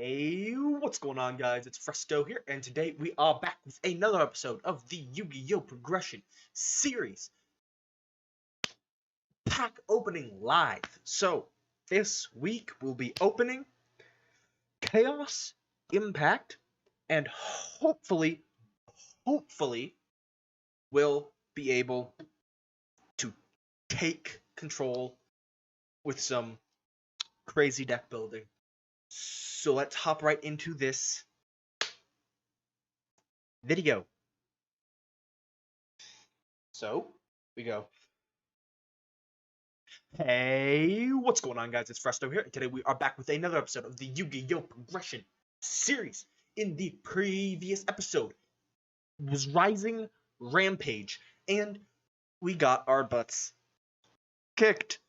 Hey, what's going on, guys? It's Fresto here, and today we are back with another episode of the Yu-Gi-Oh! Progression series. Pack opening live. So, this week we'll be opening Chaos, Impact, and hopefully, we'll be able to take control with some crazy deck building. So let's hop right into this video. So, we go. Hey, what's going on, guys? It's Fresto here, and today we are back with another episode of the Yu-Gi-Oh! Progression series. In the previous episode was Rising Rampage, and we got our butts kicked.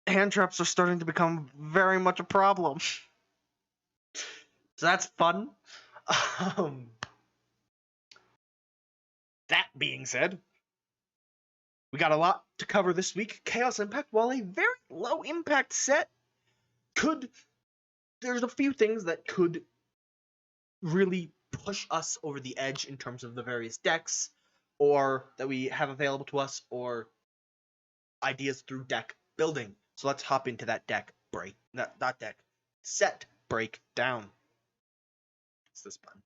Hand traps are starting to become very much a problem. So that's fun. That being said, we got a lot to cover this week. Chaos Impact, while a very low impact set, there's a few things that could really push us over the edge in terms of the various decks, or that we have available to us, or ideas through deck building. So let's hop into that set breakdown. It's this button.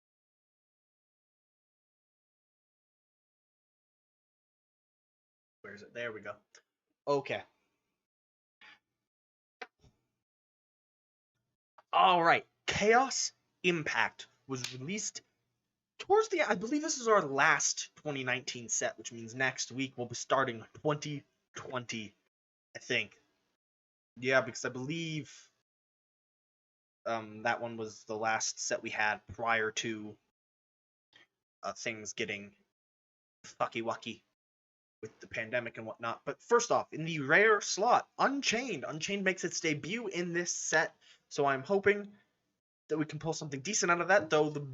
Where is it? There we go. Okay. Alright. Chaos Impact was released towards I believe this is our last 2019 set, which means next week we'll be starting 2020, I think. Yeah, because I believe that one was the last set we had prior to things getting fucky-wucky with the pandemic and whatnot. But first off, in the rare slot, Unchained. Unchained makes its debut in this set, so I'm hoping that we can pull something decent out of that, though the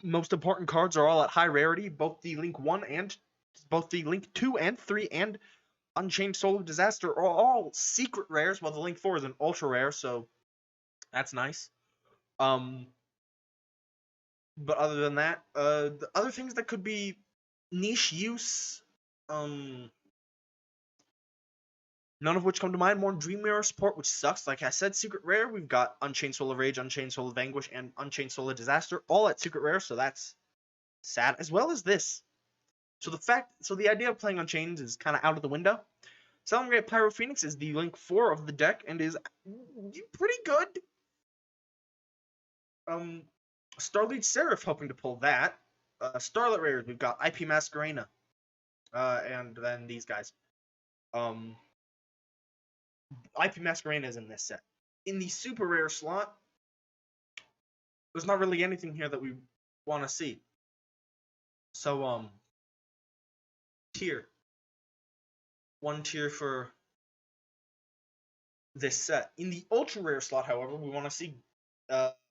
most important cards are all at high rarity. Both the Link 2 and 3 and Unchained Soul of Disaster are all secret rares, while the Link 4 is an ultra rare, so that's nice. But other than that, the other things that could be niche use, none of which come to mind. More Dream Mirror support, which sucks. Like I said, secret rare. We've got Unchained Soul of Rage, Unchained Soul of Anguish, and Unchained Soul of Disaster, all at secret rare, so that's sad, as well as this. So the idea of playing Unchained is kind of out of the window. Celebrate Pyro Phoenix is the Link 4 of the deck and is pretty good. Starlight Seraph hoping to pull that. Starlit Rares, we've got IP Masquerena. And then these guys. IP Masquerena is in this set. In the super rare slot, there's not really anything here that we want to see. So, one tier for this set. In the ultra rare slot, however, we want to see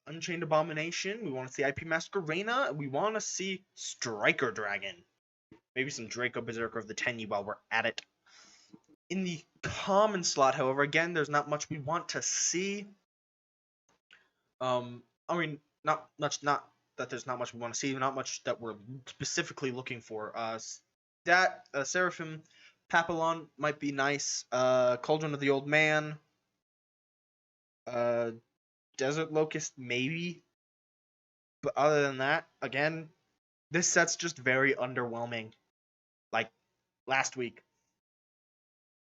Unchained Abomination, we want to see IP Masquerena, we want to see Striker Dragon. Maybe some Draco Berserker of the Tenyi while we're at it. In the common slot, however, again, there's not much we want to see. I mean, not that there's not much we want to see, not much that we're specifically looking for. Seraphim Papillon might be nice. Cauldron of the Old Man. Desert Locust, maybe. But other than that, again, this set's just very underwhelming. Like last week.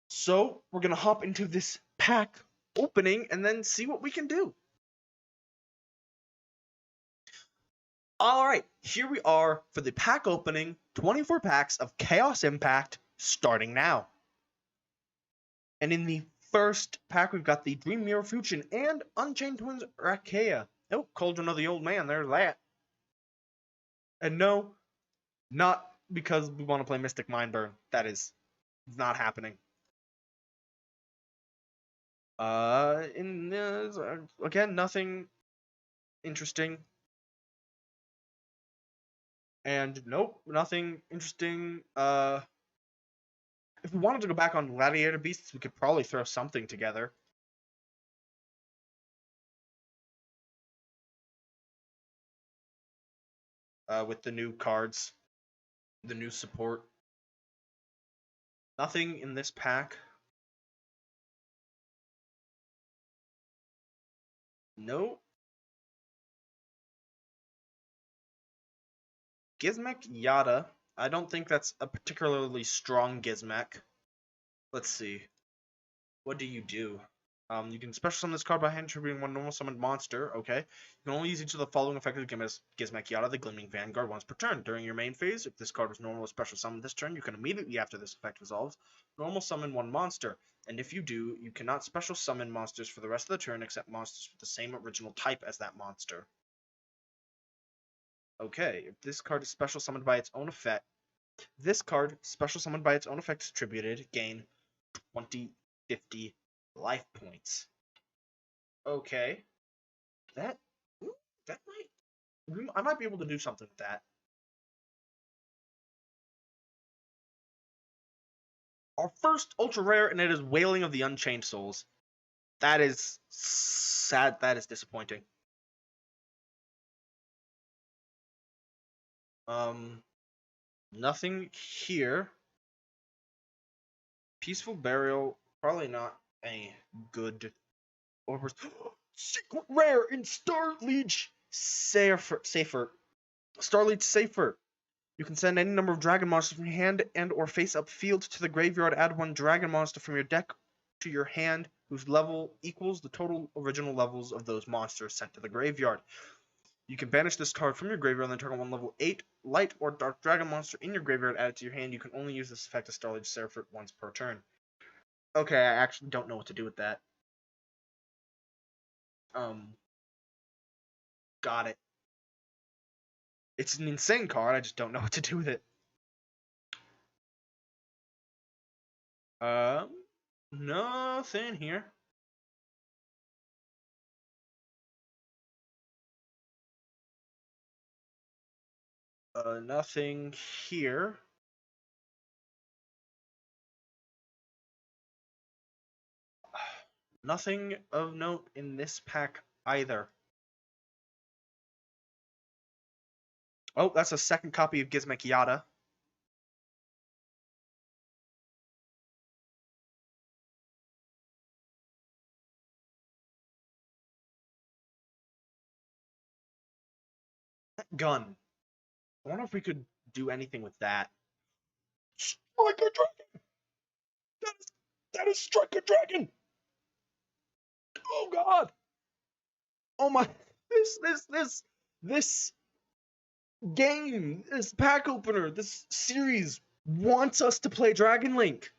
So, we're going to hop into this pack opening and then see what we can do. Alright, here we are for the pack opening, 24 packs of Chaos Impact, starting now. And in the first pack, we've got the Dream Mirror Fusion and Unchained Twins Rakea. Oh, Cauldron of the Old Man, there's that. And no, not because we want to play Mystic Mindburn. That is not happening. In this, again, nothing interesting. And nope, nothing interesting. If we wanted to go back on Gladiator Beasts, we could probably throw something together. with the new cards, the new support. Nothing in this pack. No. Gizmek Yada. I don't think that's a particularly strong Gizmek. Let's see. What do you do? You can special summon this card by hand attributing one normal summoned monster. Okay. You can only use each of the following effective Gizmek Yada, the Gleaming Vanguard, once per turn. During your main phase, if this card was normal or special summoned this turn, you can immediately after this effect resolves, normal summon one monster. And if you do, you cannot special summon monsters for the rest of the turn except monsters with the same original type as that monster. Okay, if this card is special summoned by its own effect, this card, special summoned by its own effect distributed, gain 20/50 life points. Okay. That might, I might be able to do something with that. Our first ultra rare, and it is Wailing of the Unchained Souls. That is sad. That is disappointing. Nothing here. Peaceful Burial, probably not a good. Secret rare in Starliege Safer. Starliege Safer. You can send any number of dragon monsters from your hand and or face up field to the graveyard. Add one dragon monster from your deck to your hand whose level equals the total original levels of those monsters sent to the graveyard. You can banish this card from your graveyard and then target one level 8 light or dark dragon monster in your graveyard, add it to your hand. You can only use this effect of Starliege Safer once per turn. Okay, I actually don't know what to do with that. Got it. It's an insane card, I just don't know what to do with it. Nothing here. Nothing here. Nothing of note in this pack either. Oh, that's a second copy of Gizmek Yada. Gun. I wonder if we could do anything with that. Striker Dragon! That is Striker Dragon! Oh god! Oh my, this game, this pack opener, this series wants us to play Dragon Link.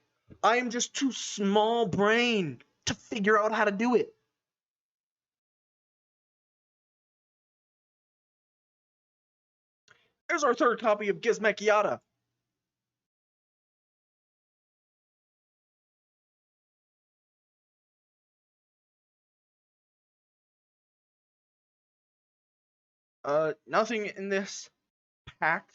I am just too small brain to figure out how to do it. There's our third copy of Gizmek Yada. Nothing in this pack.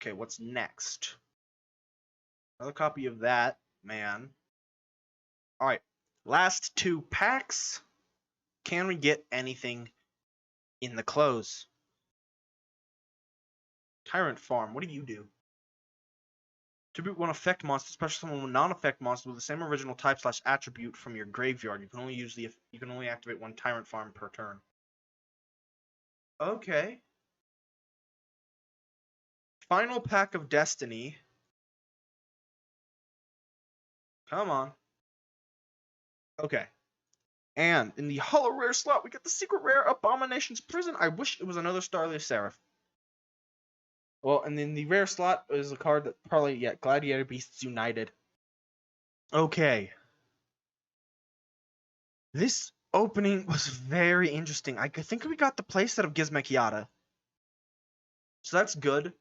Okay, what's next? Another copy of that, man. Alright, last two packs. Can we get anything in the close? Tyrant Farm, what do you do? Tribute one effect monster, special summon one non-effect monster with the same original type / attribute from your graveyard. You can only activate one Tyrant Farm per turn. Okay. Final pack of Destiny. Come on. Okay. And in the holo rare slot, we get the secret rare Abomination's Prison. I wish it was another Starliege Seraph. Well, and then the rare slot is a card that probably, yeah, Gladiator Beasts United. Okay. This opening was very interesting. I think we got the playset of Gizmek Yada. So that's good.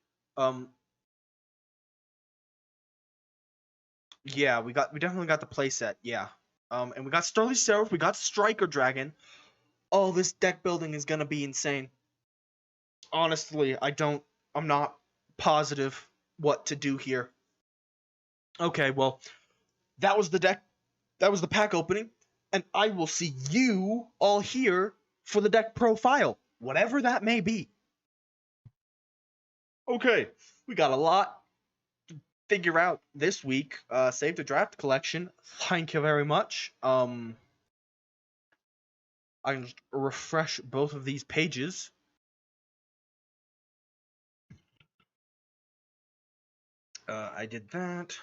Yeah, we definitely got the playset, yeah. And we got Starliege Seraph, we got Striker Dragon. Oh, this deck building is gonna be insane. Honestly, I'm not positive what to do here. Okay, well, that was the deck. That was the pack opening, and I will see you all here for the deck profile, whatever that may be. Okay, we got a lot to figure out this week. Save the draft collection. Thank you very much. I can just refresh both of these pages. I did that.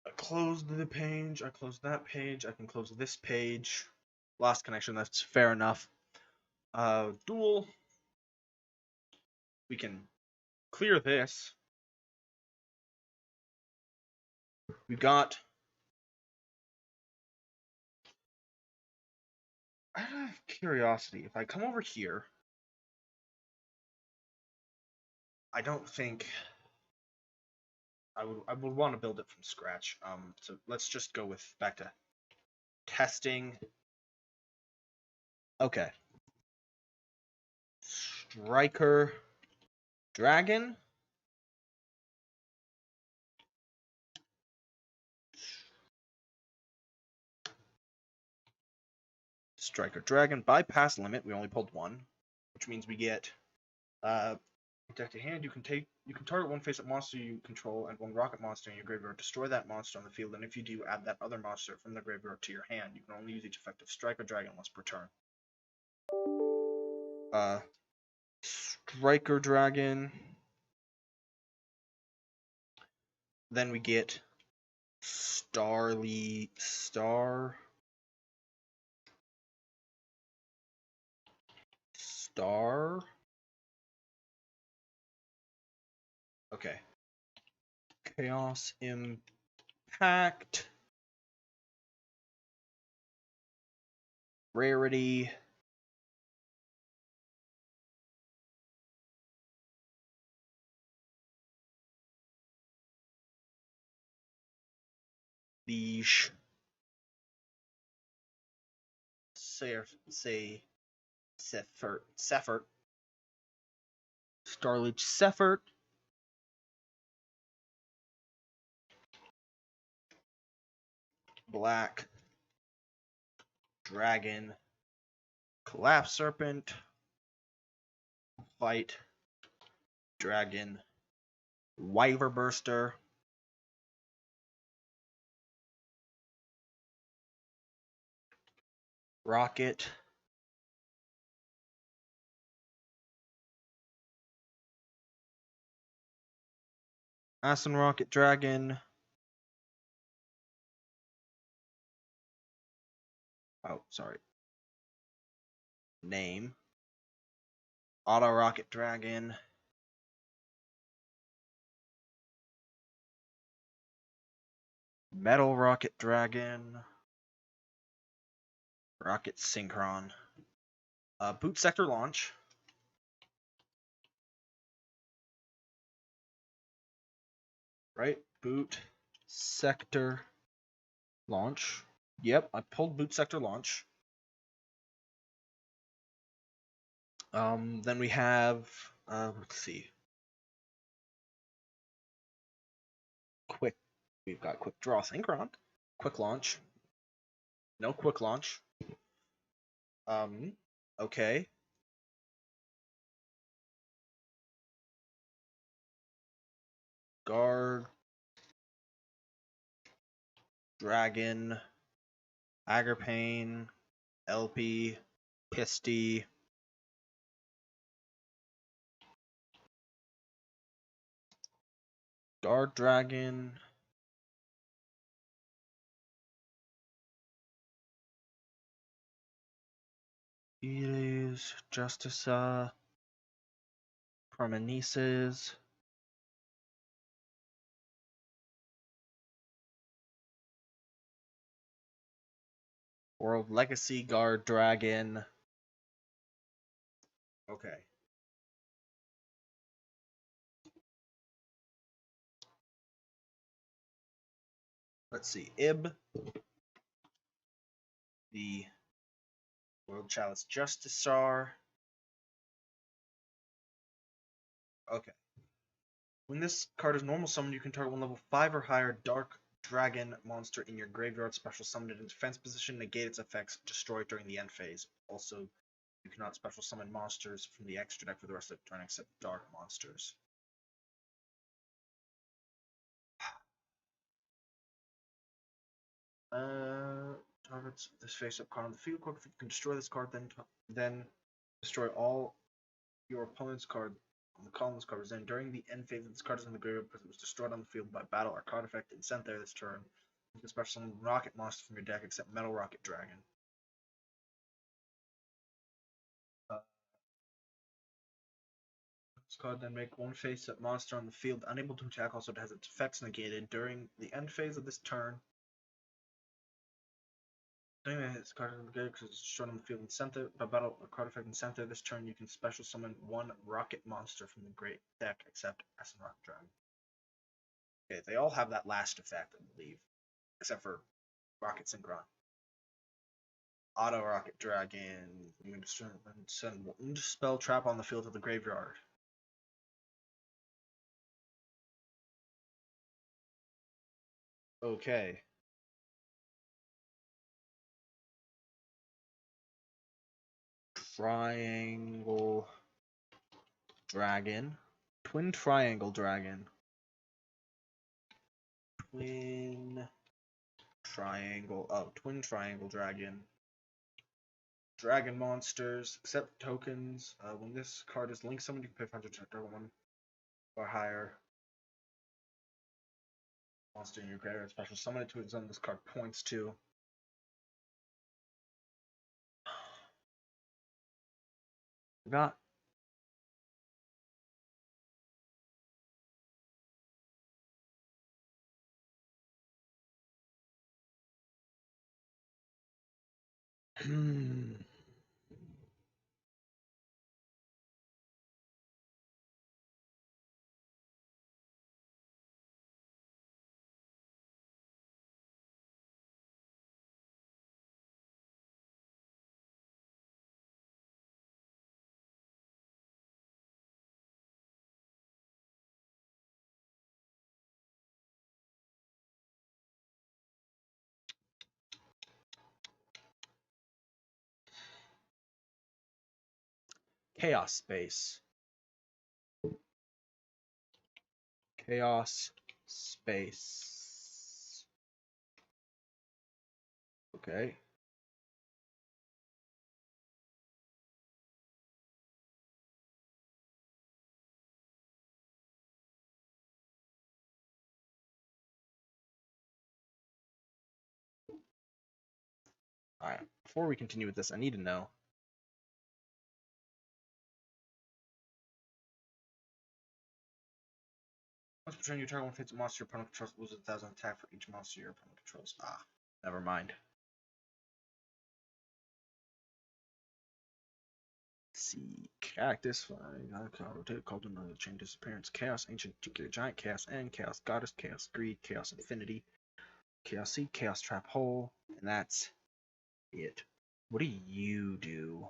I closed the page. I closed that page. I can close this page. Lost connection. That's fair enough. Duel. We can clear this. We've got. I have curiosity. If I come over here, I don't think I would want to build it from scratch. So let's just go with back to testing. Okay. Striker Dragon. Striker Dragon. Bypass limit. We only pulled one, which means we get deck to hand. You can target one face-up monster you control and one rocket monster in your graveyard. Destroy that monster on the field, and if you do, add that other monster from the graveyard to your hand. You can only use each effective Striker Dragon once per turn. Striker Dragon. Then we get Star. Okay. Chaos Impact. Rarity. Liege. Sephert. Starlight Sephert. Black Dragon. Collapse Serpent. Fight Dragon. Wyver Burster. Rocket. Asin Rocket Dragon. Oh, sorry. Name. Auto Rocket Dragon. Metal Rocket Dragon. Rocket Synchron. Boot Sector Launch. Right? Boot Sector Launch. Yep, I pulled Boot Sector Launch. Then we have, let's see. We've got Quick Draw Synchron. Quick Launch. No Quick Launch. Okay. Guard. Dragon. Agripane. LP. Pisty. Guard Dragon. Edes. Justice. Promenesis. World Legacy Guard Dragon. Okay. Let's see. Ib. The World Chalice Justicar. Okay. When this card is normal summoned, you can target one level 5 or higher Dark Dragon monster in your graveyard, special summon it in defense position, negate its effects, destroy it during the end phase. Also, you cannot special summon monsters from the extra deck for the rest of the turn except dark monsters. Targets this face-up card on the field card. If you can destroy this card, then destroy all your opponent's card on the column's card. Then during the end phase of this card is in the graveyard because it was destroyed on the field by battle or card effect and sent there this turn. You can special summon rocket monster from your deck except Metal Rocket Dragon. This card then make one face-up monster on the field unable to attack. Also, it has its effects negated during the end phase of this turn. During this card in the graveyard because it's destroyed on the field and sent there by battle or card effect and sent there this turn, you can special summon one rocket monster from the great deck except Essen Rocket Dragon. Okay, they all have that last effect, I believe, except for Rocket Synchron. Auto Rocket Dragon. You can send one spell trap on the field of the graveyard. Okay. Triangle Dragon. Twin Triangle Dragon. Twin Triangle Dragon. Dragon monsters, accept tokens. When this card is link summoned, you can pay 500 to target one or higher monster in your graveyard. Special summon it to its zone. This card points to. Forgot. Chaos Space. Chaos Space. Okay. Alright, before we continue with this, I need to know. Once per turn, you target one face monster your opponent controls loses 1,000 attack for each monster your opponent controls. Ah, never mind. Let's see. Cactus, flying, rotate, called another change disappearance. Chaos, ancient giant, chaos N, chaos goddess, chaos greed, chaos infinity, chaos seed, chaos trap hole, and that's it. What do you do?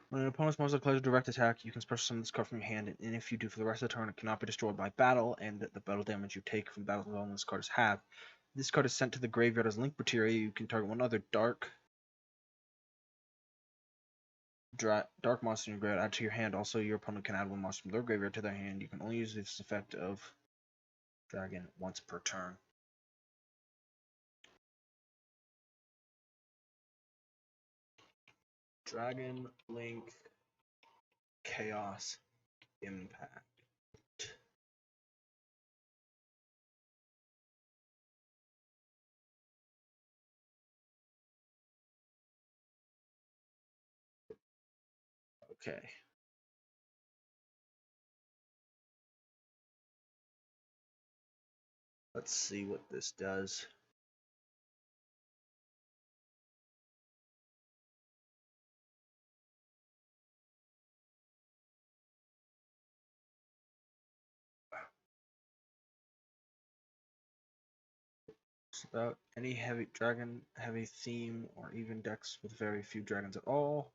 When an opponent's monster declares a direct attack, you can special summon this card from your hand, and if you do for the rest of the turn, it cannot be destroyed by battle, and the battle damage you take from battle alone this card is halved. This card is sent to the graveyard as link material. You can target one other dark monster in your graveyard, add to your hand. Also, your opponent can add one monster from their graveyard to their hand. You can only use this effect of dragon once per turn. Dragon, Link, Chaos, Impact. Okay. Let's see what this does. About any heavy dragon heavy theme or even decks with very few dragons at all.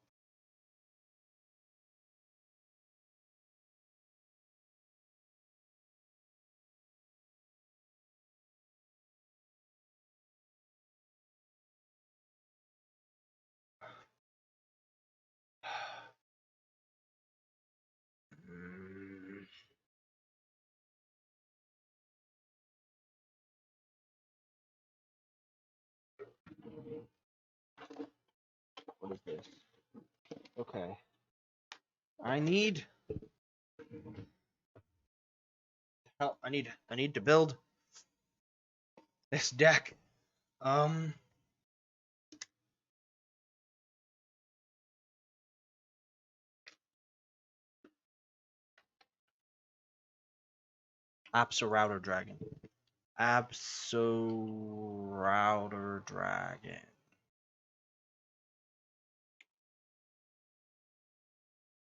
What is this? Okay. I need help. I need to build this deck. Absolouter Dragon. Absolouter Dragon.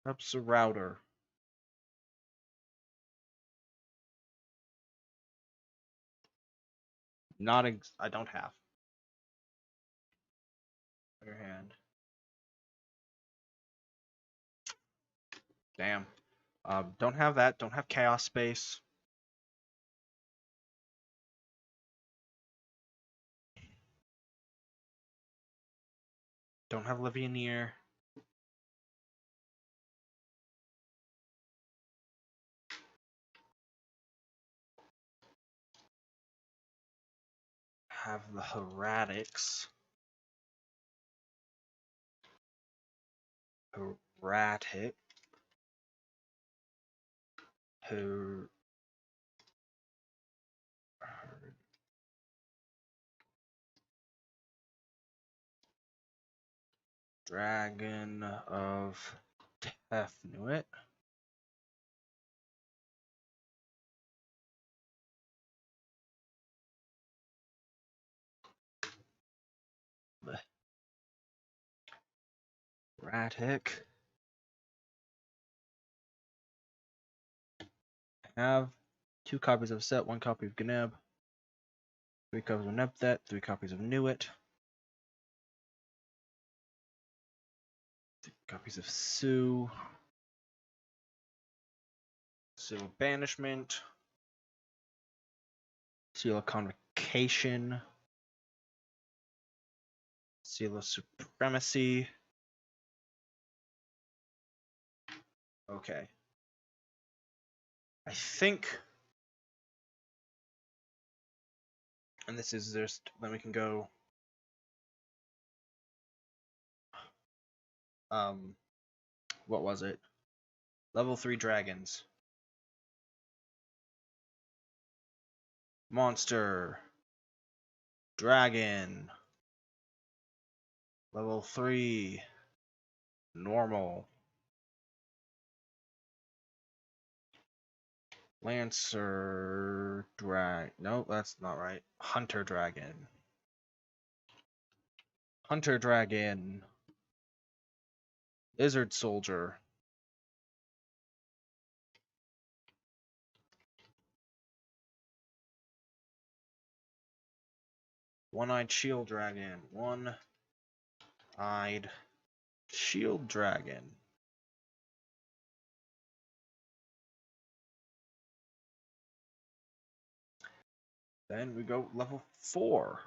Absolouter. Not I don't have. Your hand. Damn. Don't have that. Don't have Chaos Space. Don't have Livianeer. Have the Heretics. Erratic. Dragon of Tefnuit. Erratic. Have 2 copies of Set, 1 copy of Gneb, 3 copies of Nepthet, 3 copies of Nuit, 3 copies of Sue, Seal of Banishment, Seal of Convocation, Seal of Supremacy. Okay. I think, and this is just, then we can go, what was it? Level 3 dragons. Monster. Dragon. Level 3. Normal. Lancer no, that's not right. Hunter Dragon. Hunter Dragon. Lizard Soldier. One-eyed Shield Dragon. One-eyed Shield Dragon. Then we go level 4.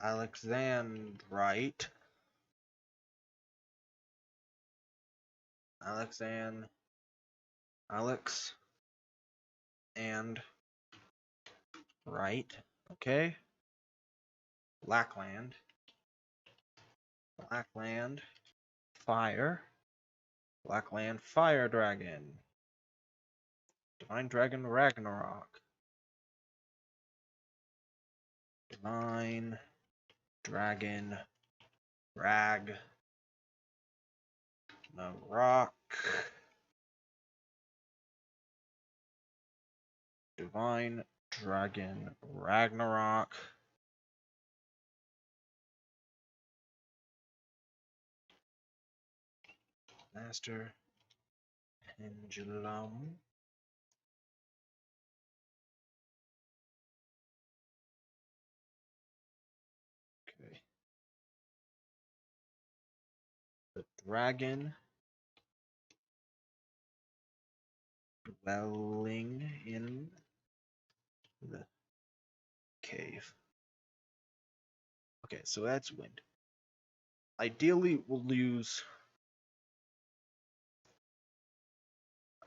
Alexandrite. Alex and right. Okay. Blackland. Fire. Blackland Fire Dragon. Divine Dragon Ragnarok. Divine Dragon Ragnarok. Divine Dragon Ragnarok. Master Pendulum. Okay. The dragon dwelling in the cave. Okay, so that's wind. Ideally, we'll use.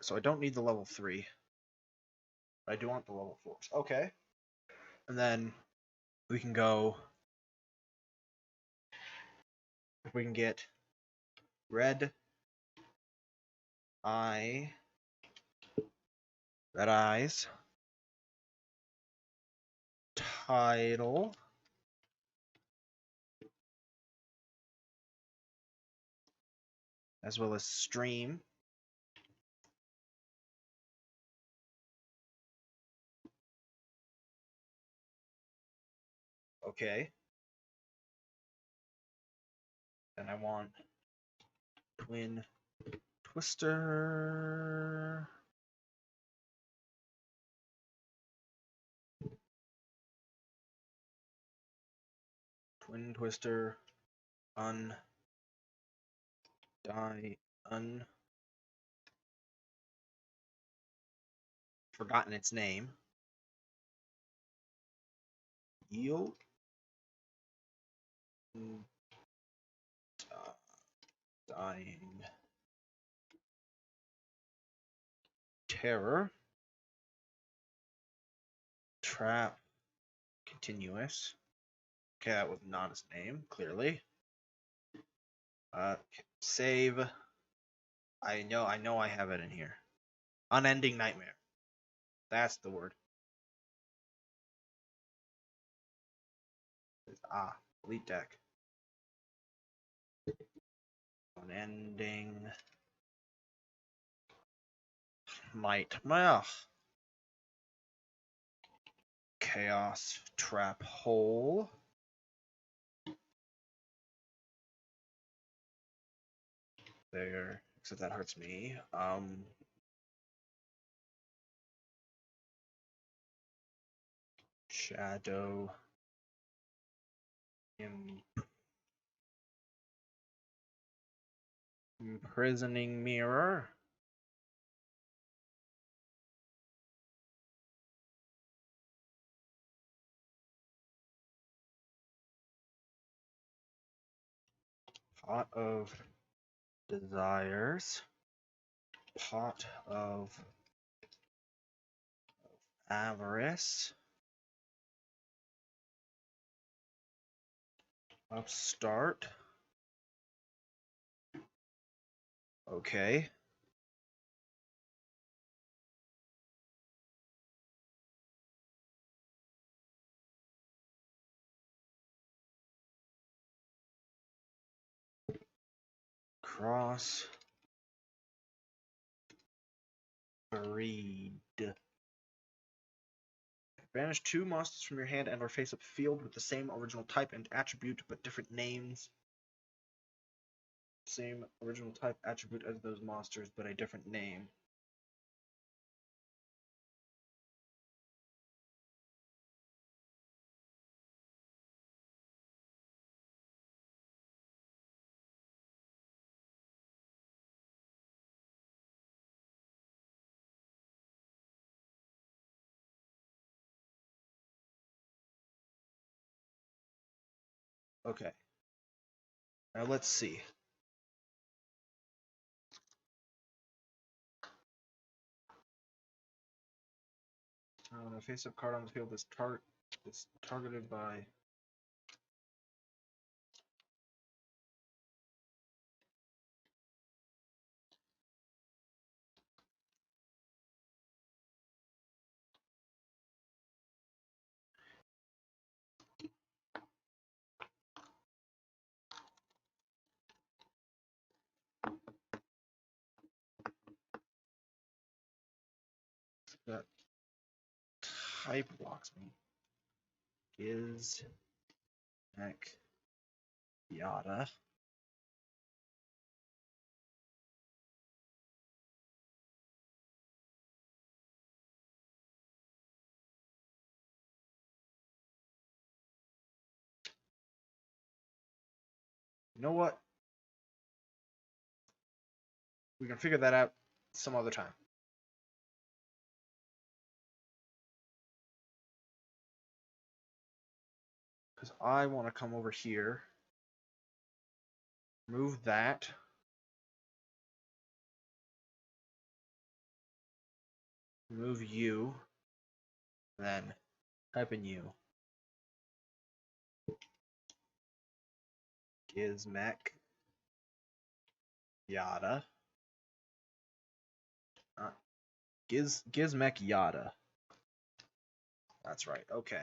So I don't need the level 3. But I do want the level 4s. Okay. And then we can go. If we can get red eyes, title, as well as stream. Okay. Then I want twin twister. Twin twister forgotten its name. Yield dying terror trap continuous. Okay, that was not his name, clearly. Save. I know I have it in here. Unending nightmare. That's the word. Elite deck. Unending nightmare. Chaos trap hole. There, except that hurts me. Shadow imprisoning mirror. Pot of desires. Pot of avarice. Upstart. Okay. Cross breed. Banish 2 monsters from your hand and or face up field with the same original type and attribute but different names. Same original type attribute as those monsters but a different name. Okay. Now let's see. When a face-up card on the field is targeted by that type blocks me. Is heck yada. You know what? We can figure that out some other time. Because I want to come over here, move that, move you, then type in you. Gizmek. Yada. Gizmek Yada. That's right. Okay.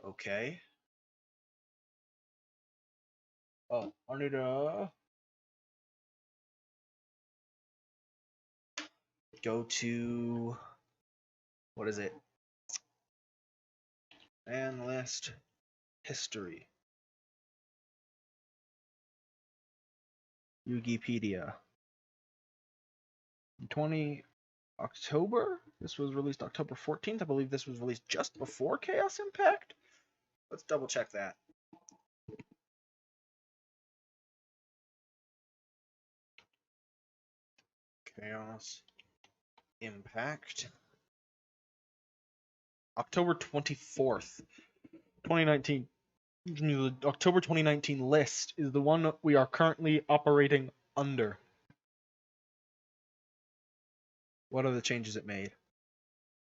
Okay. Oh, I need to go to, what is it? And list history. Wikipedia. 20 October? This was released October 14th. I believe this was released just before Chaos Impact. Let's double check that. Chaos Impact. October 24th, 2019. The October 2019 list is the one we are currently operating under. What are the changes it made?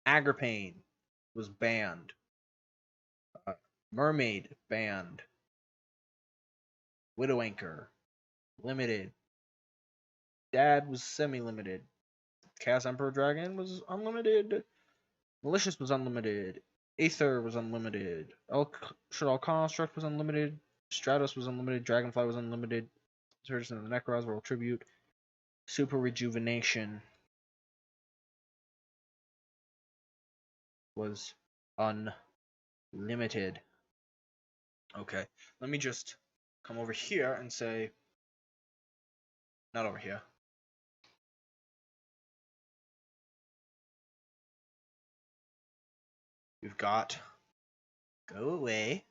Agripane was banned. Mermaid banned. Widow Anchor limited. Dad was semi-limited. Chaos Emperor Dragon was unlimited. Malicious was unlimited. Aether was unlimited. All Construct was unlimited. Stratos was unlimited. Dragonfly was unlimited. Surgeon of the Necros, World Tribute. Super Rejuvenation was unlimited. Okay, let me just come over here and say, not over here. We've got, go away.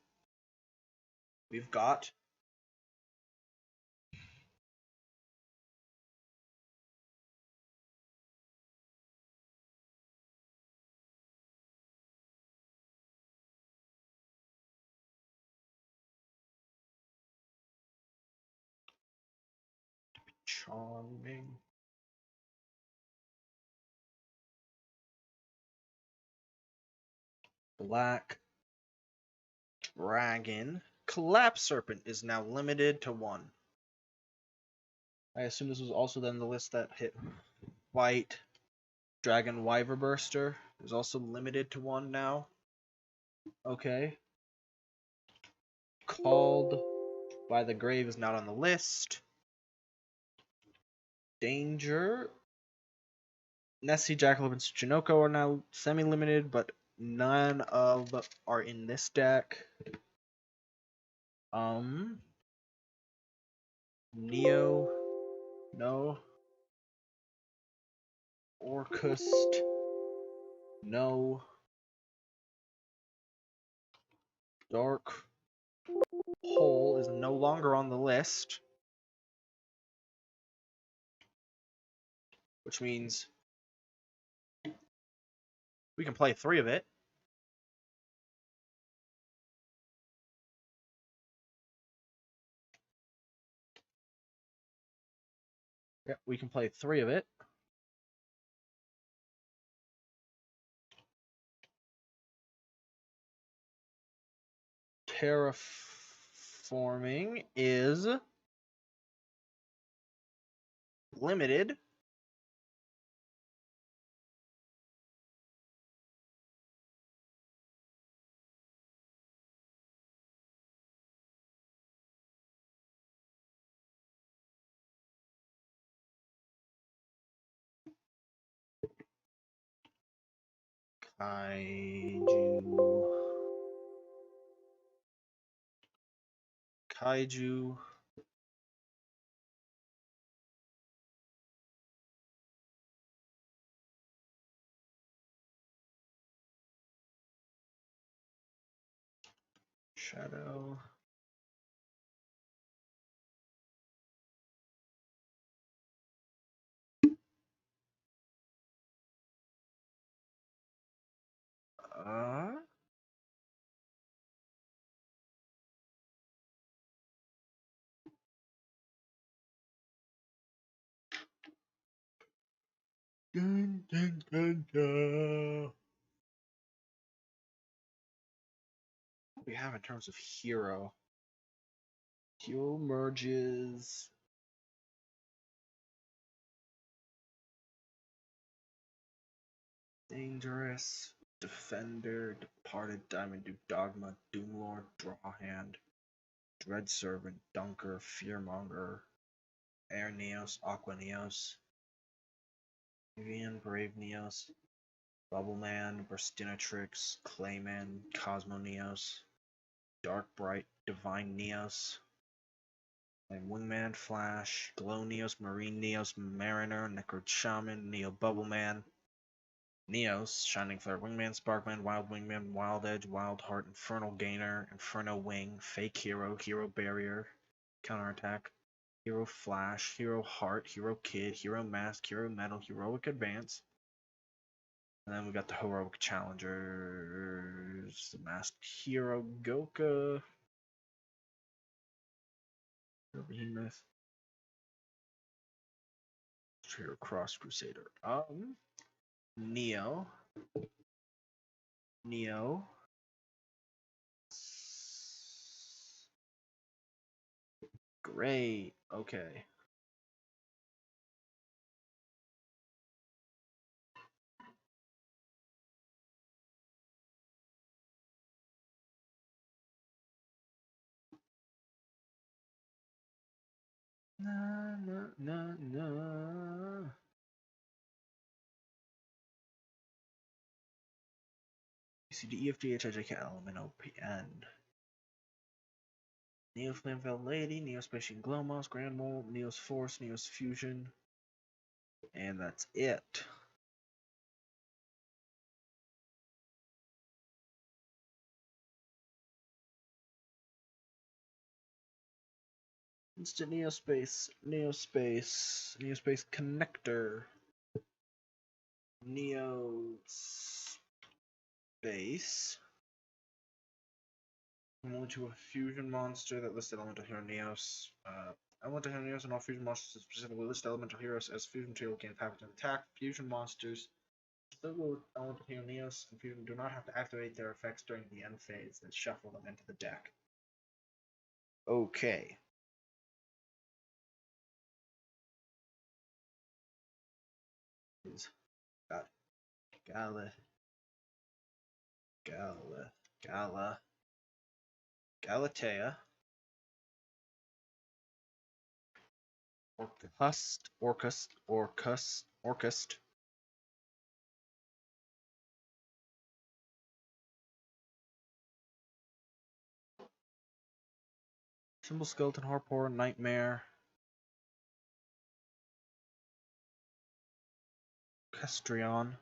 We've got Charming. Black Dragon. Collapse Serpent is now limited to 1. I assume this was also then the list that hit White Dragon Wyverburster is also limited to 1 now. Okay. Called by the Grave is not on the list. Danger. Nessie, Jackalope, and Tsuchinoko are now semi-limited, but none of are in this deck. Neo, no. Orcust, no. Dark Hole is no longer on the list, which means we can play 3 of it. Yep, we can play 3 of it. Terraforming is limited. Kaiju. Shadow. Dun, dun, dun, dun. What do we have in terms of hero? Hero merges. Dangerous. Defender. Departed. Diamond Duke. Dogma. Doomlord. Drawhand. Dread Servant. Dunker. Fearmonger. Air Neos. Aqua Neos. Evian. Brave Neos. Bubbleman. Burstinatrix. Clayman. Cosmo Neos. Dark Bright. Divine Neos. Wingman, Flash, Glow Neos, Marine Neos, Mariner, Necro Shaman, Neo Bubbleman, Neos, Shining Flare, Wingman, Sparkman, Wild Wingman, Wild Edge, Wild Heart, Infernal Gainer, Inferno Wing, Fake Hero, Hero Barrier, Counterattack, Hero Flash, Hero Heart, Hero Kid, Hero Mask, Hero Metal, Heroic Advance. And then we got the Heroic Challengers, the Masked Hero, Goka, Behemoth, Hero Cross Crusader. Neo. Great. Okay. Na na na na. CDEFGHIJKLMNOPN. Neo Flameveld Lady, Neo Spatian Glowmoss, Grand Mole, Neos Force, Neos Fusion, and that's it. Instant Neospace, Neospace, Neospace Connector, Neospace. Similar to a fusion monster that lists elemental hero Neos. Elemental hero Neos and all fusion monsters specifically list elemental heroes as fusion material gain power to attack. Fusion monsters still go with elemental hero Neos and fusion do not have to activate their effects during the end phase that shuffle them into the deck. Okay. Got Galatea. Orcust. Symbol Skeleton Harpor, Nightmare. Kestrion.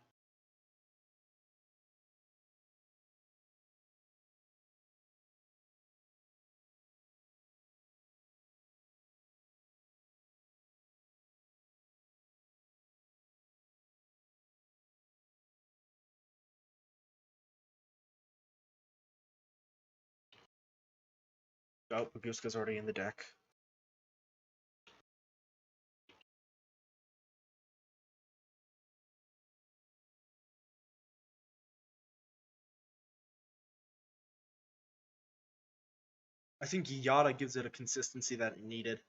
Oh, Baguska's already in the deck. I think Yada gives it a consistency that it needed.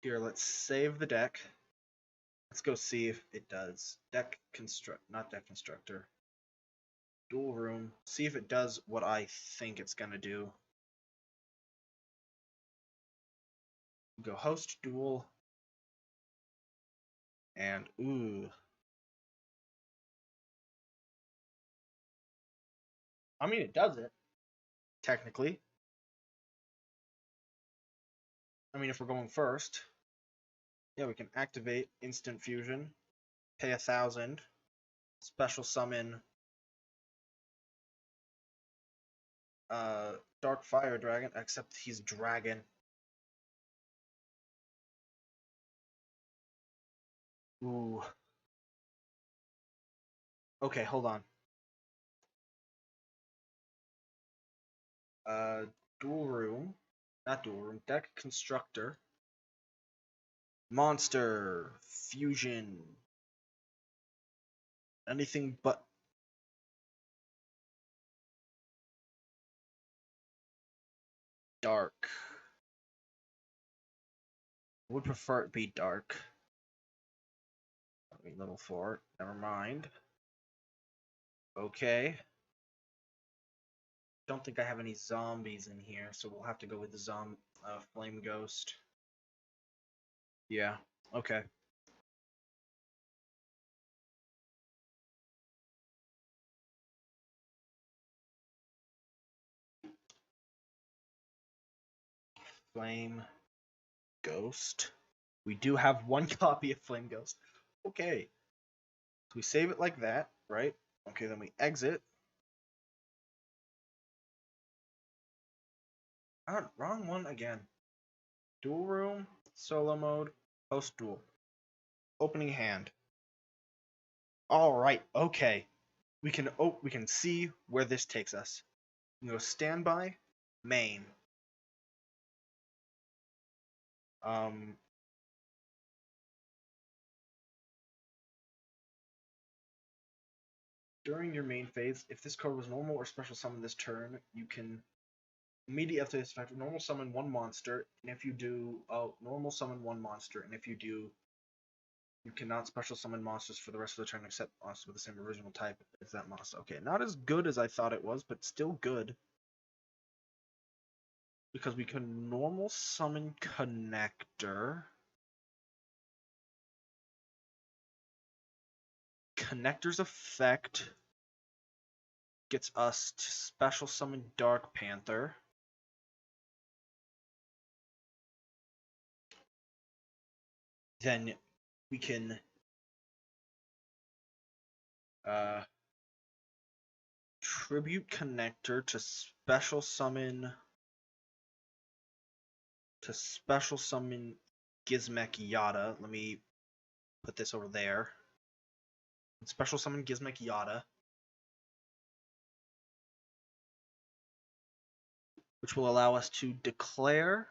Here, let's save the deck. Let's go see if it does. Not deck constructor. Dual room. See if it does what I think it's gonna do. Go host dual. And ooh. I mean, it does it. Technically. I mean, if we're going first. Yeah, we can activate instant fusion. Pay 1,000. Special summon Dark Fire Dragon, except he's dragon. Ooh. Okay, hold on. Dual room. Not dual room. Deck constructor. Monster. Fusion. anything but dark. I would prefer it be dark. Level 4. Never mind. Okay. Don't think I have any zombies in here, so we'll have to go with the flame ghost. Yeah. Okay. Flame ghost. We do have one copy of flame ghost. Okay. So we save it like that, right? Okay, then we exit. Wrong one again. Dual room, solo mode, post duel. Opening hand. All right. Okay. We can see where this takes us. We go standby, main. During your main phase, if this card was normal or special summon this turn, you can immediately after this effect normal summon one monster, and if you do, normal summon one monster, and if you do, you cannot special summon monsters for the rest of the turn except monsters with the same original type as that monster. Okay, not as good as I thought it was, but still good. Because we can normal summon Connector. Connector's effect gets us to special summon Dark Panther. Then we can tribute Connector to special summon Gizmek Yada. Let me put this over there. Special summon Gizmek Yada, which will allow us to declare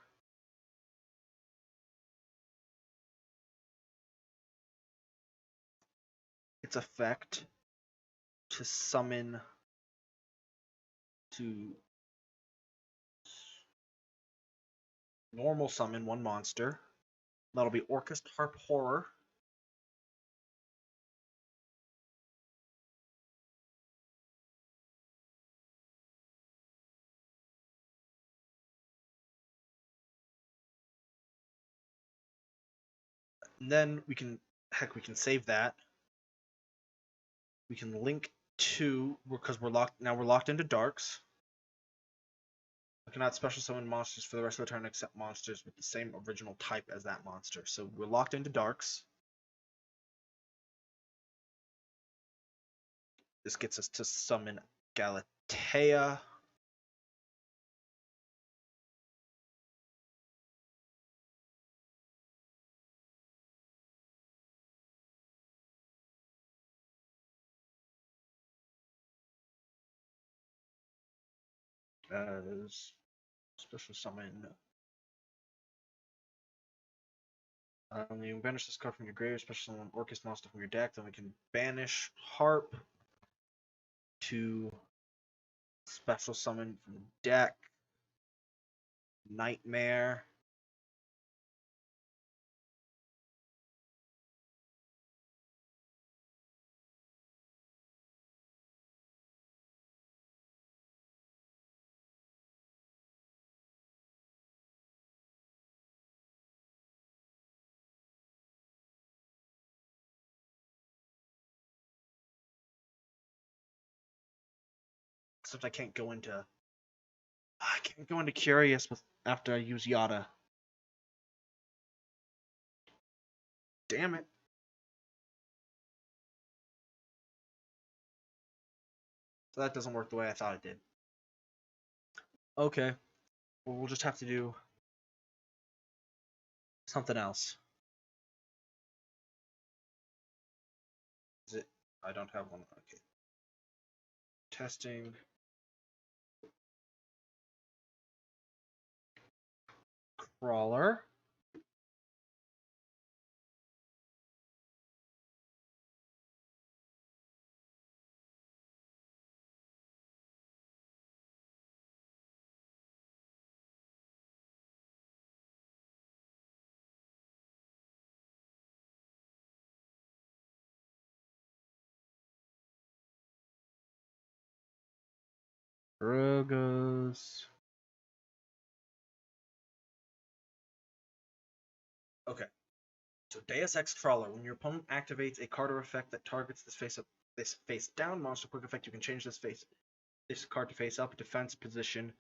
its effect to summon to normal summon one monster. That'll be Orcust Harp Horror. And then we can save that. We can link to, because we're locked into darks. I cannot special summon monsters for the rest of the turn except monsters with the same original type as that monster. So we're locked into darks. This gets us to summon Galatea. Special summon. You can banish this card from your grave, special summon Orcust monster from your deck. Then we can banish Harp to special summon from deck. Nightmare. Except I can't go into Curious after I use Yada. Damn it. So that doesn't work the way I thought it did. Okay. Well, we'll just have to do something else. Is it? I don't have one. Okay. Testing. Crawler. Burgos. Okay. So Deus Ex Crawler. When your opponent activates a card or effect that targets this face down monster quick effect, you can change this card to face up, defense position,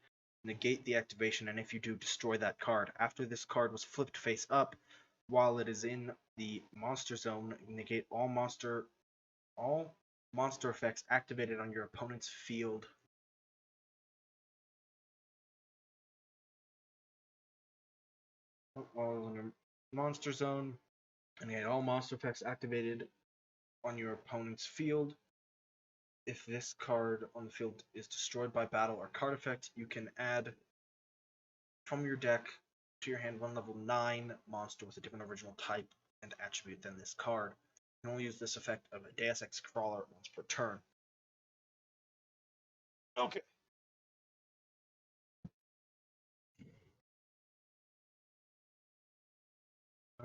negate the activation, and if you do, destroy that card. After this card was flipped face up, while it is in the monster zone, negate all monster effects activated on your opponent's field. While in your monster zone, and negate all monster effects activated on your opponent's field. If this card on the field is destroyed by battle or card effect, you can add from your deck to your hand one level 9 monster with a different original type and attribute than this card. You can only use this effect of a Deus Ex Crawler once per turn. Okay.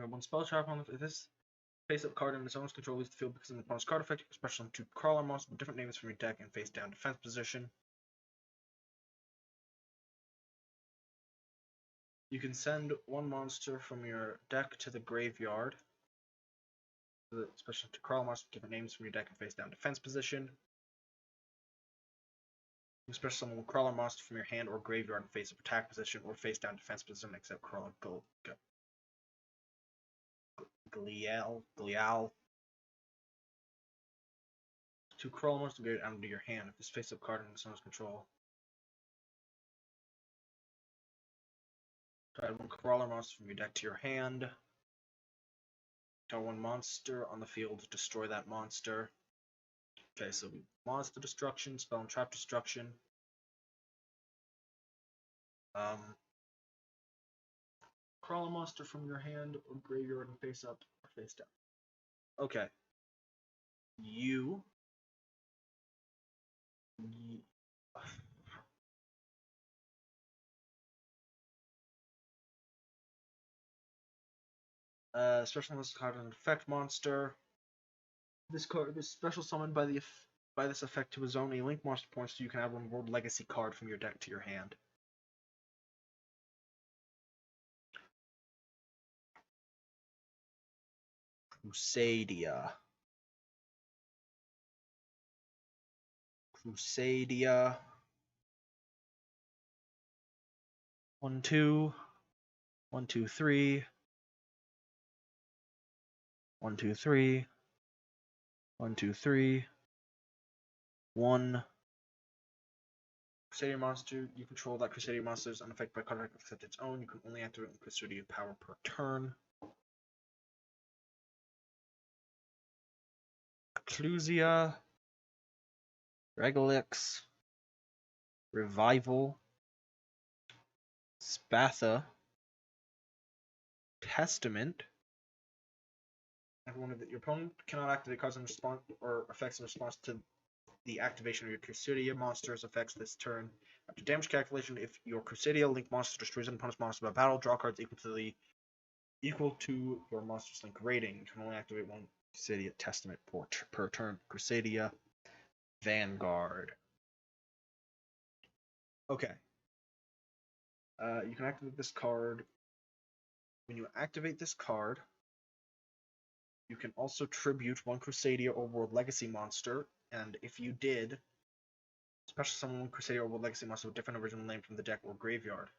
One spell trap on this face-up card in its owner's control leaves the field because of the opponent's card effect, special on 2 crawler monsters with different names from your deck and face-down defense position. You can send one monster from your deck to the graveyard. The special to crawler monsters with different names from your deck and face-down defense position. You special summon one crawler monster from your hand or graveyard in face-up attack position or face-down defense position, except crawler Glial. 2 crawler monsters go under your hand. If this face-up card in someone's control. Add 1 crawler monster from your deck to your hand. Draw 1 monster on the field, destroy that monster. Okay, so monster destruction, spell and trap destruction. Crawler monster from your hand or graveyard and face up or face down. Okay. Special monster card, an effect monster. This card is special summoned by this effect to a zone a link monster points, so you can add 1 World Legacy card from your deck to your hand. Crusadia. 1, 2. 1, 2, 3. 1, 2, 3. 1, 2, 3. 1. Crusadia monster. You control that Crusadia monster is unaffected by card except its own. You can only activate 1 Crusadia power per turn. Ecclusia. Regalix. Revival. Spatha. Testament. Everyone that your opponent cannot activate cards in response or effects in response to the activation of your Crusadia monster's effects this turn. After damage calculation, if your Crusadia link monster destroys an opponent's monster by battle, draw cards equal to your monster's link rating. You can only activate 1 Crusadia Testament per turn. Crusadia Vanguard. Okay. You can activate this card. When you activate this card, you can also tribute 1 Crusadia or World Legacy monster, and if you did, special summon 1 Crusadia or World Legacy monster with different original name from the deck or graveyard.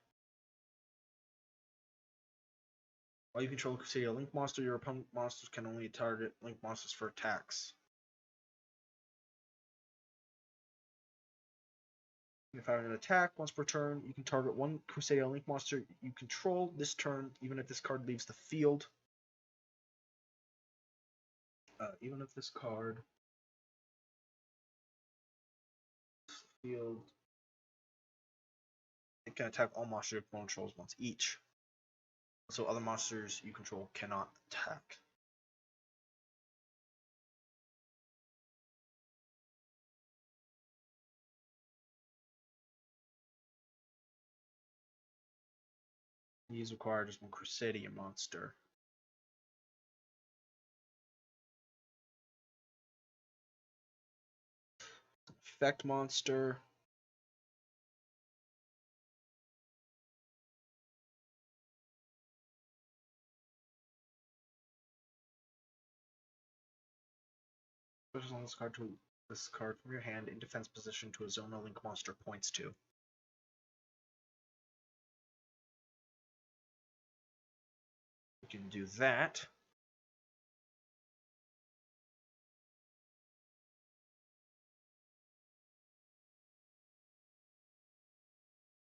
While you control a Crusadia Link monster, your opponent monsters can only target Link monsters for attacks. If having an attack once per turn, you can target 1 Crusadia Link monster you control this turn, even if this card leaves the field. Even if this card field, it can attack all monsters your opponent controls once each. So other monsters you control cannot attack. These require just 1 Crusadia monster. Effect monster. Switches on this card from your hand in defense position to a zone a link monster points to. We can do that.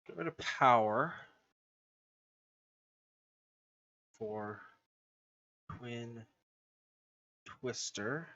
Get rid of power for Twin Twister.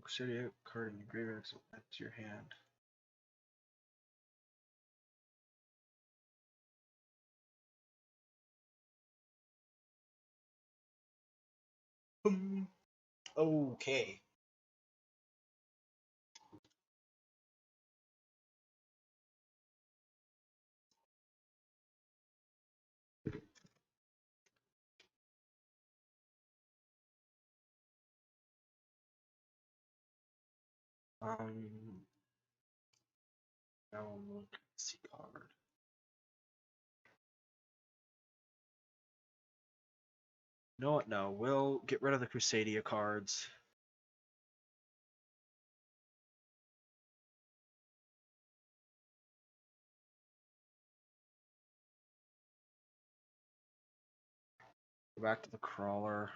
City card in your graveyard, so add to your hand. Boom. Okay. Now I'm looking at C card. You know what? No, we'll get rid of the Crusadia cards. Go back to the crawler.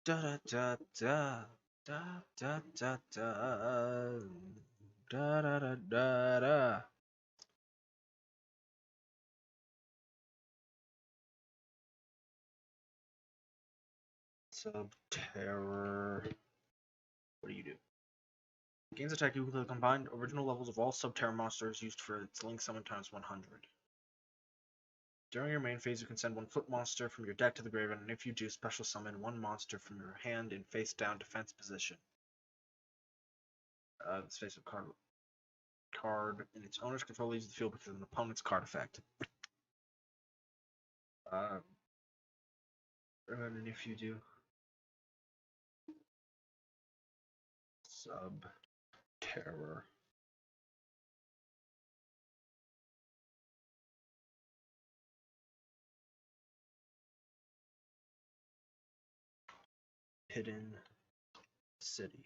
Da da da da da da da da da da da da. Subterror. What do you do? Gains attack equal to the combined original levels of all Subterror monsters used for its link summon times 100. During your main phase, you can send one foot monster from your deck to the graveyard, and if you do, special summon one monster from your hand in face down defense position. This face up card in its owner's control leaves the field because of an opponent's card effect. And if you do, Subterror. Hidden City.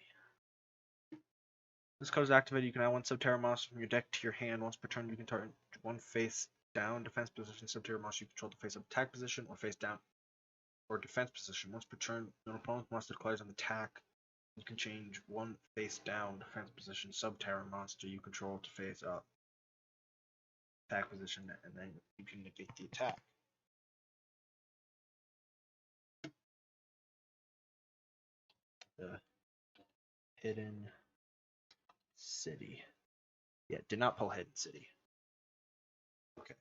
This card is activated. You can add one Subterror monster from your deck to your hand. Once per turn, you can target one face down defense position Subterror monster you control the face up attack position or face down or defense position. Once per turn, an opponent's monster declares an attack. You can change one face down defense position Subterror monster you control to face up attack position, and then you can negate the attack. The Hidden City. Yeah, did not pull Hidden City. Okay.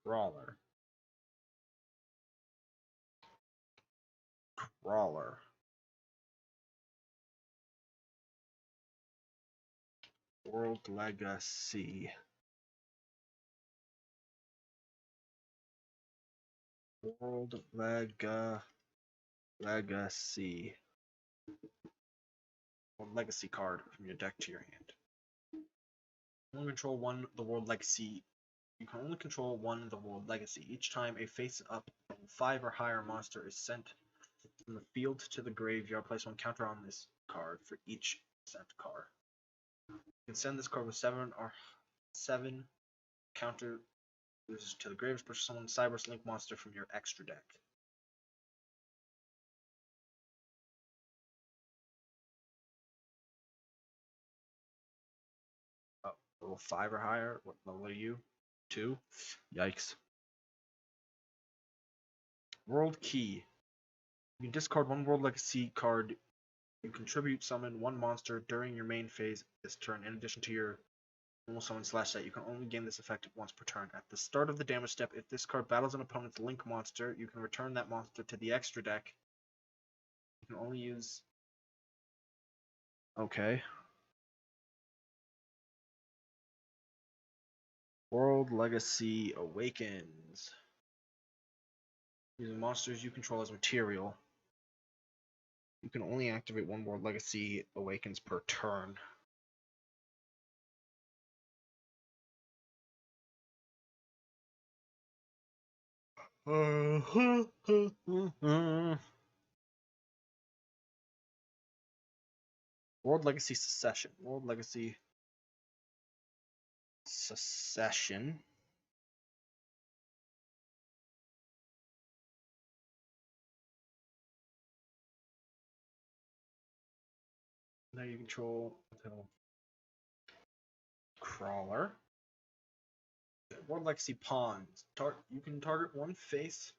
Crawler. World Legacy. World Legacy. One legacy card from your deck to your hand. You only control one the World Legacy. You can only control one the World Legacy. Each time a face-up 5 or higher monster is sent from the field to the graveyard, place one counter on this card for each sent card. You can send this card with 7 counters to the graveyard, push someone Cyber's Link monster from your extra deck. Oh, level 5 or higher? What level are you? 2. Yikes. World Key. You can discard one World Legacy card. You contribute summon one monster during your main phase this turn. In addition to your normal summon slash set, you can only gain this effect once per turn. At the start of the damage step, if this card battles an opponent's link monster, you can return that monster to the extra deck. You can only use... Okay. World Legacy Awakens. Using monsters you control as material. You can only activate one World Legacy Awakens per turn. World Legacy Secession. World Legacy Secession. Now you control Crawler. World Legacy Pawns. You can target one face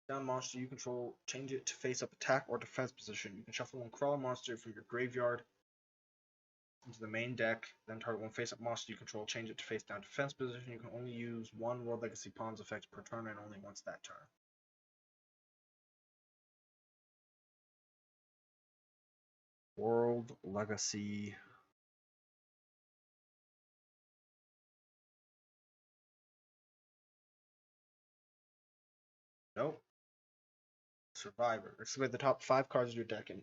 down monster you control, change it to face up attack or defense position. You can shuffle one Crawler monster from your graveyard into the main deck, then target one face up monster you control, change it to face down defense position. You can only use one World Legacy Pawns effect per turn and only once that turn. World Legacy Nope. Survivor. Excavate the top 5 cards of your deck, and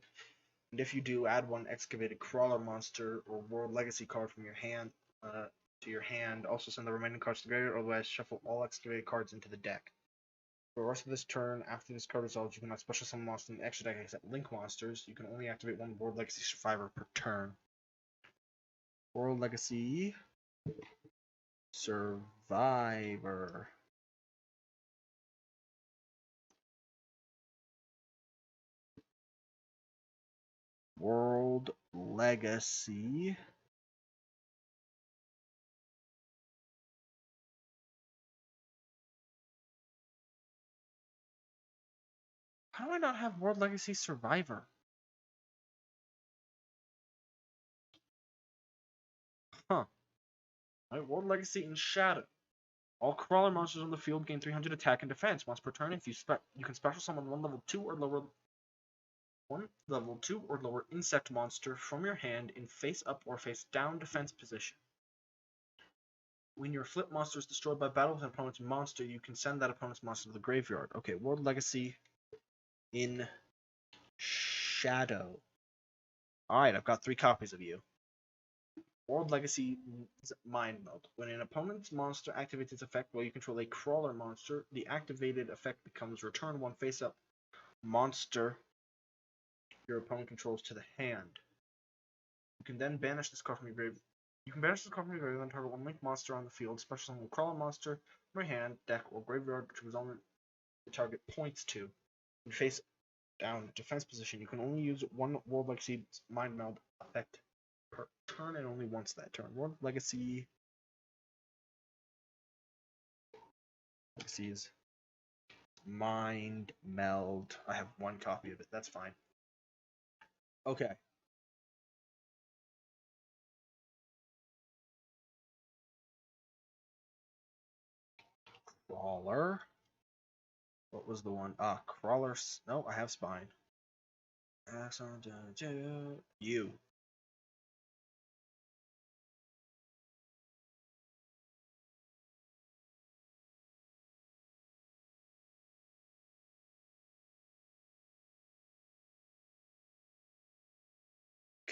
if you do, add one excavated Crawler monster or World Legacy card from your hand to your hand. Also send the remaining cards to the graveyard, otherwise shuffle all excavated cards into the deck. For the rest of this turn, after this card resolves, you cannot special summon monsters in the extra deck except link monsters. You can only activate one World Legacy Survivor per turn. World Legacy Survivor. World Legacy How do I not have World Legacy Survivor? Huh. Alright, World Legacy in Shadow. All Crawler monsters on the field gain 300 attack and defense once per turn. If you can special summon one level 2 or lower insect monster from your hand in face up or face down defense position. When your flip monster is destroyed by battle with an opponent's monster, you can send that opponent's monster to the graveyard. Okay, World Legacy in Shadow. Alright, I've got 3 copies of you. World Legacy Mind Meld. When an opponent's monster activates its effect while you control a Crawler monster, the activated effect becomes return one face-up monster your opponent controls to the hand. You can then banish this card from your grave. You can banish this card from your grave and target one link monster on the field, special summon a Crawler monster from your hand, deck, or graveyard, which was on the target points to. In face down defense position, you can only use one World Legacy Mind Meld effect per turn and only once that turn. World Legacy is Mind Meld. I have 1 copy of it. That's fine. Okay. Crawler. What was the one? Crawler. No, I have Spine. You.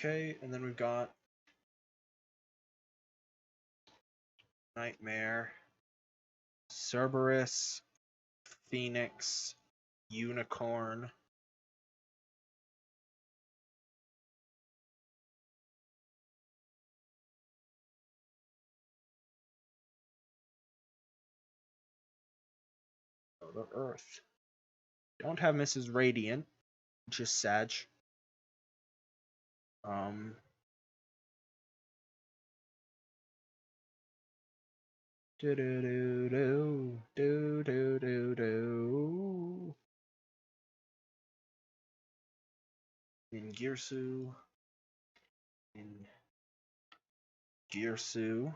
Okay, and then we've got Nightmare, Cerberus, Phoenix, Unicorn. The Earth. Don't have Mrs. Radiant, which is Sag. Do do do do do do do do. In Girsu. In Girsu.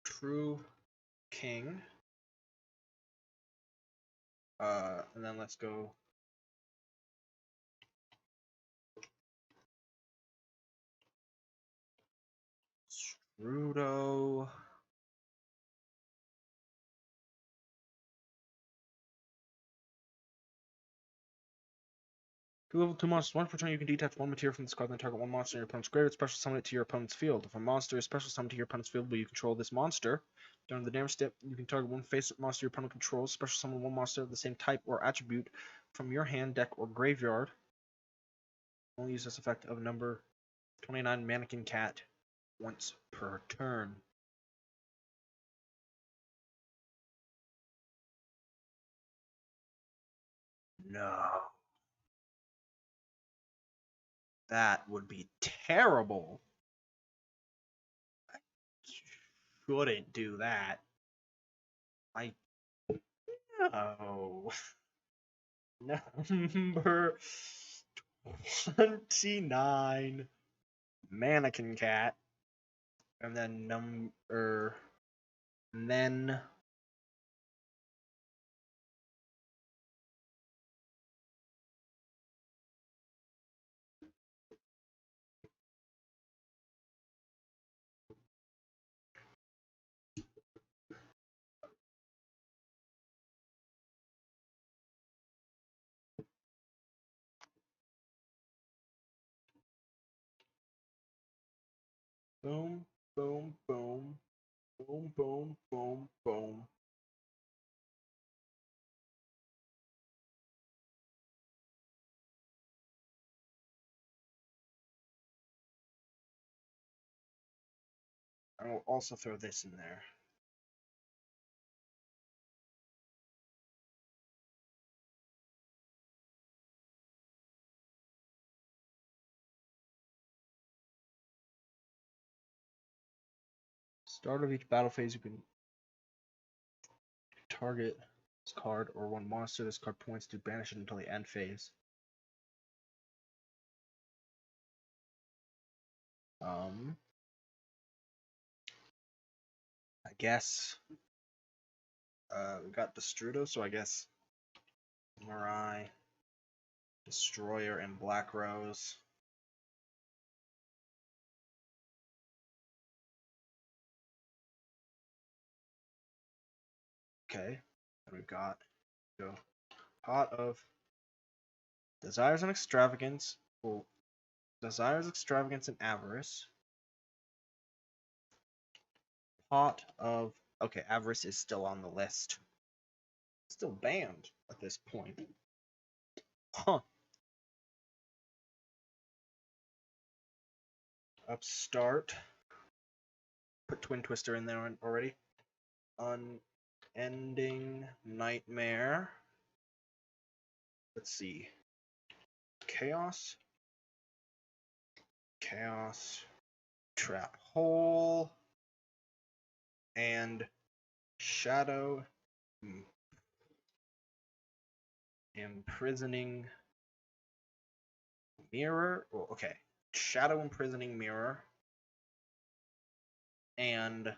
True King. And then let's go. Strudo. Two level 2 monsters. One per turn, you can detach one material from this card, then target one monster in your opponent's graveyard. Special summon it to your opponent's field. If a monster is special summoned to your opponent's field, but you control this monster, during the damage step, you can target one face-up monster your opponent controls. Special summon one monster of the same type or attribute from your hand, deck, or graveyard. Only use this effect of number 29 Mannequin Cat once per turn. No. That would be terrible. I shouldn't do that. No. Number 29 Mannequin Cat. And then boom, boom, boom, boom, boom, boom, boom. I will also throw this in there. Start of each battle phase, you can target this card or one monster this card points to, banish it until the end phase. I guess we got Destrudo, so I guess Mirai, Destroyer, and Black Rose. Okay, and we've got Pot of Desires and Extravagance. Well, Desires, Extravagance, and Avarice. Pot of... Okay, Avarice is still on the list. Still banned at this point. Huh. Upstart. Put Twin Twister in there already. Unending Nightmare. Let's see. Chaos. Chaos. Trap Hole. And Shadow. Imprisoning Mirror. Well, okay. Shadow Imprisoning Mirror. And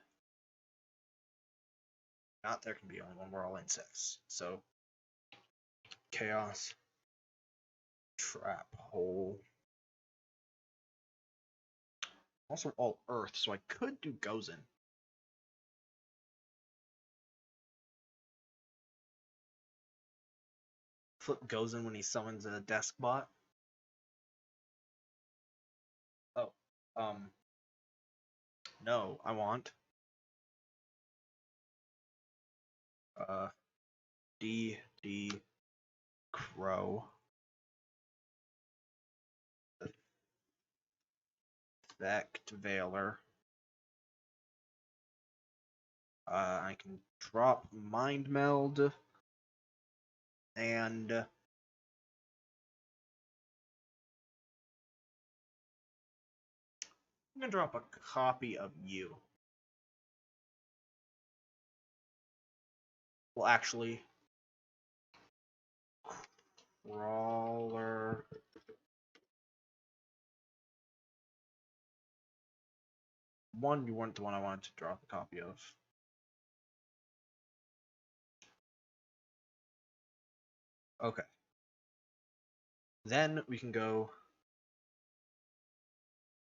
not there can be only one. We're all insects. So Chaos. Trap Hole. Also all Earth, so I could do Gozen. Flip Gozen when he summons a desk bot. Oh, no, I want D Crow. Effect Veiler. I can drop Mind Meld. And I'm gonna drop a copy of you. Well, actually, crawler. One, you weren't the one I wanted to drop a copy of. Okay. Then we can go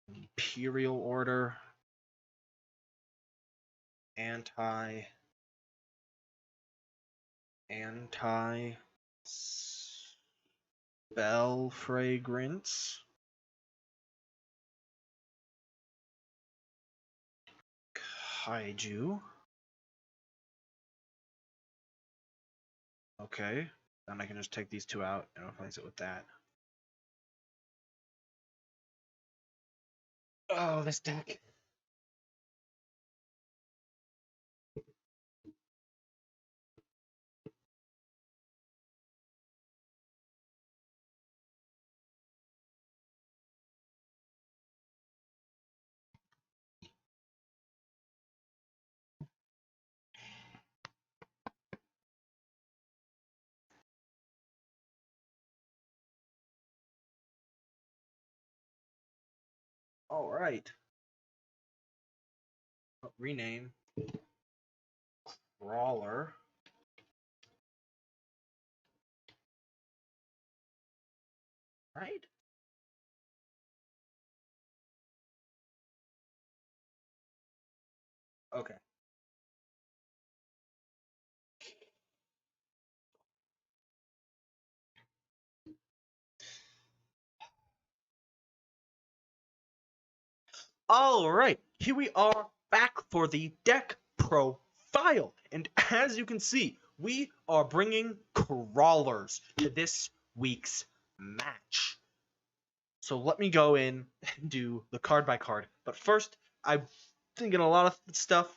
Imperial Order, anti, spell fragrance, kaiju. Okay, then I can just take these two out and replace it with that. Oh, this deck. All right. Rename crawler. Right? Okay. All right, here we are back for the deck profile. And as you can see, we are bringing crawlers to this week's match. So let me go in and do the card by card. But first, I'm thinking a lot of stuff.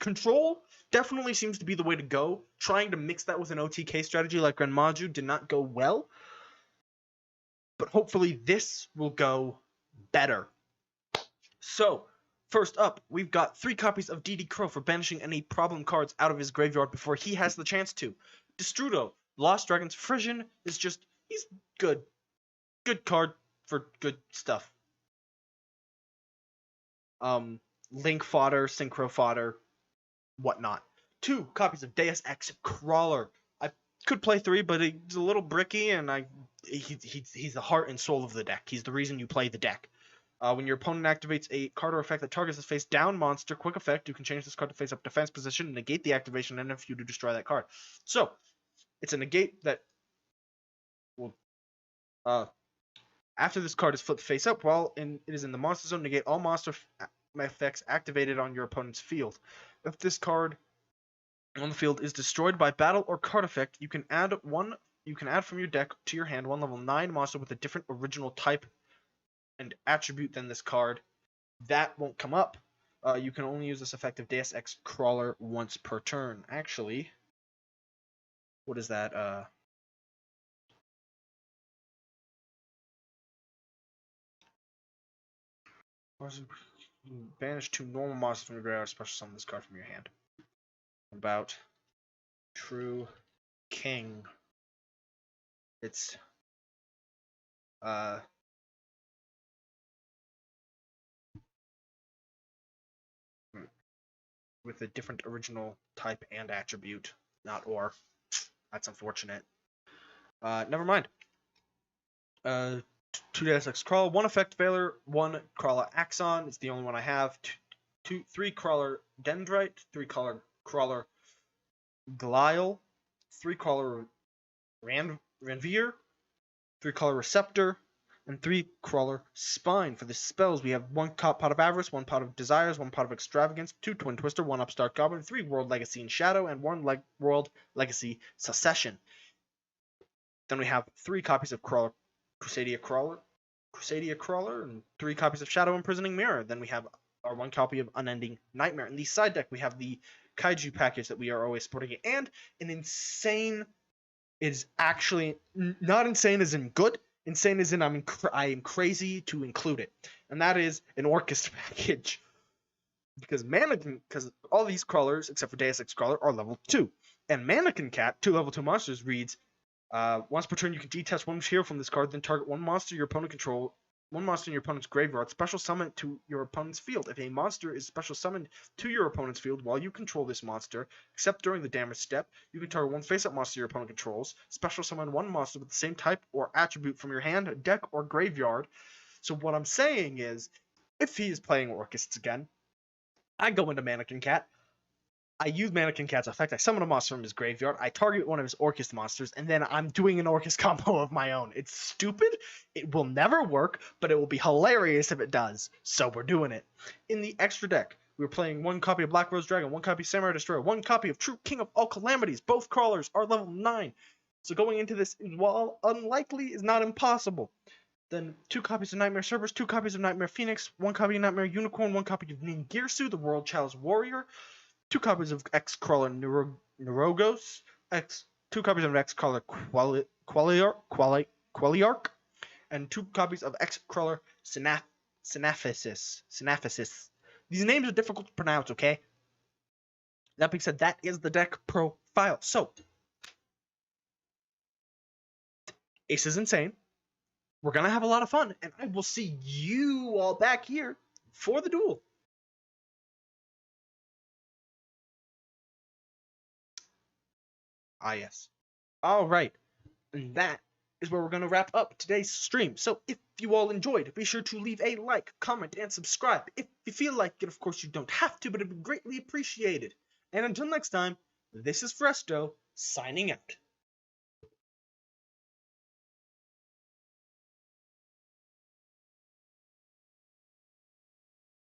Control definitely seems to be the way to go. Trying to mix that with an OTK strategy like Renmaju did not go well. But hopefully this will go better. So, first up, we've got 3 copies of DD Crow for banishing any problem cards out of his graveyard before he has the chance to. Destrudo, Lost Dragon's Frisian is just, he's good. Good card for good stuff. Link fodder, Synchro fodder, whatnot. 2 copies of Deus Ex Crawler. I could play 3, but he's a little bricky, and he's the heart and soul of the deck. He's the reason you play the deck. When your opponent activates a card or effect that targets a face down monster, quick effect, you can change this card to face up defense position, negate the activation, and if you to destroy that card. So, it's a negate that will, after this card is flipped face up, while it is in the monster zone, negate all monster effects activated on your opponent's field. If this card on the field is destroyed by battle or card effect, you can add from your deck to your hand 1 level 9 monster with a different original type and attribute than this card. That won't come up. You can only use this effective Deus Ex Crawler once per turn. Actually, what is that? Banish 2 normal monsters from your graveyard, special summon this card from your hand. About True King. It's with a different original type and attribute, not or. That's unfortunate. Never mind. 2 Deus Ex Crawler, 1 effect failure, 1 Crawler Axon. It's the only one I have. 3 Crawler Dendrite, 3 Crawler Glial, 3 Crawler Ranvier, 3 Crawler Receptor, and 3 Crawler Spine. For the spells, we have 1 Pot of Avarice, 1 Pot of Desires, 1 Pot of Extravagance, 2 Twin Twister, 1 Upstart Goblin, 3 World Legacy and Shadow, and 1 World Legacy Succession. Then we have 3 copies of Crusadia Crawler, and 3 copies of Shadow Imprisoning Mirror. Then we have our 1 copy of Unending Nightmare. In the side deck, we have the Kaiju package that we are always sporting, and an insane is actually not insane as in good. Insane as in I am crazy to include it, and that is an Orcus package. Because all these crawlers except for Deus Ex Crawler are level 2, and Mannequin Cat, 2 level 2 monsters, reads once per turn you can detach one hero from this card, then target one monster your opponent control. One monster in your opponent's graveyard, special summon it to your opponent's field. If a monster is special summoned to your opponent's field while you control this monster, except during the damage step, you can target one face-up monster your opponent controls, special summon one monster with the same type or attribute from your hand, deck, or graveyard. So what I'm saying is, if he is playing Orcus again, I go into Mannequin Cat, I use Mannequin Cat's effect, I summon a monster from his graveyard, I target one of his Orcus monsters, and then I'm doing an Orcus combo of my own. It's stupid, it will never work, but it will be hilarious if it does. So we're doing it. In the extra deck, we're playing one copy of Black Rose Dragon, one copy of Samurai Destroyer, one copy of True King of All Calamities. Both crawlers are level 9. So going into this, while unlikely, is not impossible. Then 2 copies of Nightmare Cerberus, 2 copies of Nightmare Phoenix, 1 copy of Nightmare Unicorn, 1 copy of Ningirsu, the World Chalice Warrior, 2 copies of X-Crawler Neurogos, 2 copies of X-Crawler Quelliarch, and 2 copies of X-Crawler Synaphysis. These names are difficult to pronounce, okay? That being said, that is the deck profile. So, Ace is insane. We're going to have a lot of fun, and I will see you all back here for the duel. Ah, yes. All right. And that is where we're going to wrap up today's stream. So if you all enjoyed, be sure to leave a like, comment, and subscribe. If you feel like it, of course, you don't have to, but it'd be greatly appreciated. And until next time, this is Fresto, signing out.